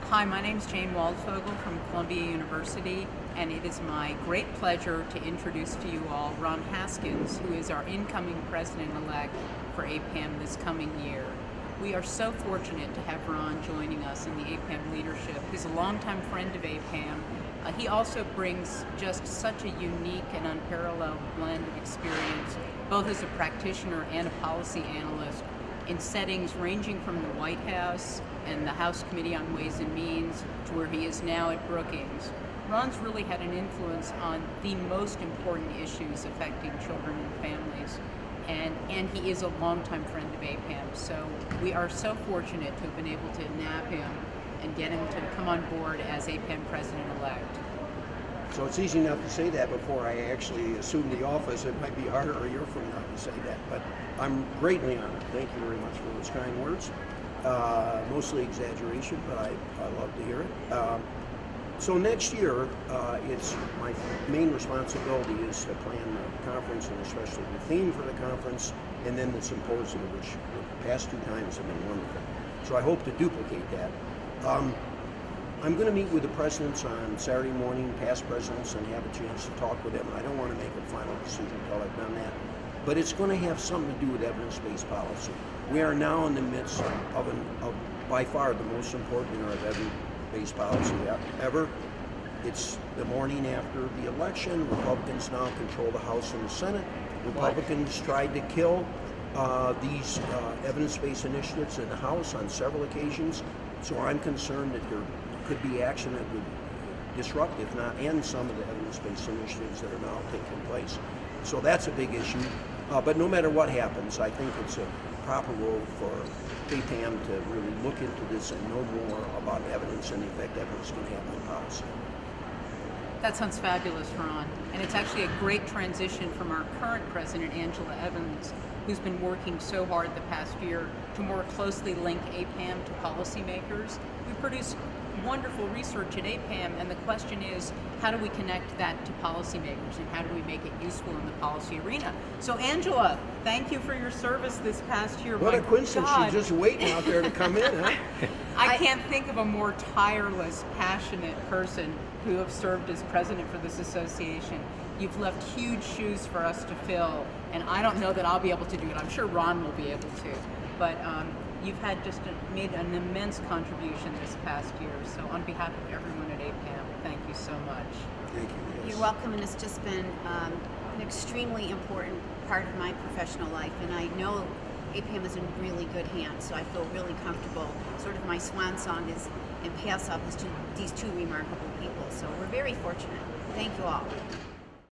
Hi, my name is Jane Waldfogel from Columbia University, and it is my great pleasure to introduce to you all Ron Haskins, who is our incoming president-elect for APPAM this coming year. We are so fortunate to have Ron joining us in the APPAM leadership. He's a longtime friend of APPAM. He also brings just such a unique and unparalleled blend of experience, both as a practitioner and a policy analyst, in settings ranging from the White House and the House Committee on Ways and Means to where he is now at Brookings. Ron's really had an influence on the most important issues affecting children and families, and he is a longtime friend of APPAM. So we are so fortunate to have been able to nab him and get him to come on board as APPAM President-elect. So it's easy enough to say that before I actually assume the office. It might be harder a year from now to say that, but I'm greatly honored. Thank you very much for those kind words. Mostly exaggeration, but I love to hear it. So next year, it's my main responsibility is to plan the conference, and especially the theme for the conference, and then the symposium, which the past 2 times have been wonderful. So I hope to duplicate that. I'm going to meet with the presidents on Saturday morning, past presidents, and have a chance to talk with them. I don't want to make a final decision until I've done that. But it's going to have something to do with evidence-based policy. We are now in the midst of by far the most important era of evidence-based policy ever. It's the morning after the election. Republicans now control the House and the Senate. Republicans tried to kill these evidence-based initiatives in the House on several occasions. So I'm concerned that there could be action that would disrupt, if not end, some of the evidence-based initiatives that are now taking place. So that's a big issue. But no matter what happens, I think it's a proper role for APPAM to really look into this and know more about evidence and the effect evidence can have on policy. That sounds fabulous, Ron. And it's actually a great transition from our current president, Angela Evans, who's been working so hard the past year to more closely link APPAM to policymakers. We produce wonderful research at APPAM, and the question is, how do we connect that to policymakers, and how do we make it useful in the policy arena? So Angela, thank you for your service this past year. What a coincidence, she's just waiting out there to come in, huh? I can't think of a more tireless, passionate person who have served as president for this association. You've left huge shoes for us to fill, and I don't know that I'll be able to do it. I'm sure Ron will be able to, but you've had made an immense contribution this past year. So on behalf of everyone at APPAM, thank you so much. Thank you. Yes. You're welcome, and it's just been an extremely important part of my professional life, and I know APPAM is in really good hands, so I feel really comfortable. Sort of my swan song is and pass off these two remarkable people. So we're very fortunate. Thank you all.